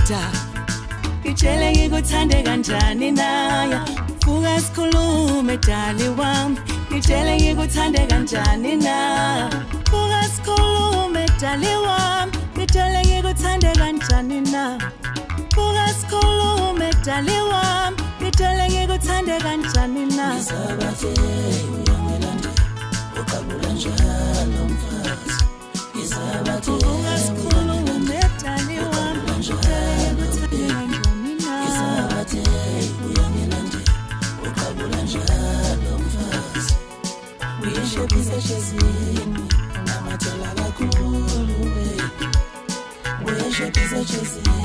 da ngitshele ngikuthande kanjani na vuka sikhulume dali wami ngitshele ngikuthande kanjani na vuka sikhulume dali wami ngitshele ngikuthande kanjani na vuka sikhulume dali wami ngitshele ngikuthande kanjani na Ngizabathe uyangelande uqabula njalo mfazi Ngizabathe vuka sikhulume dali wami ngitshele ngikuthande kanjani na Ngizabathe uyangelande uqabula njalo mfazi Uyishebisa shezini namathela kakhulu baby Uyishebisa shezini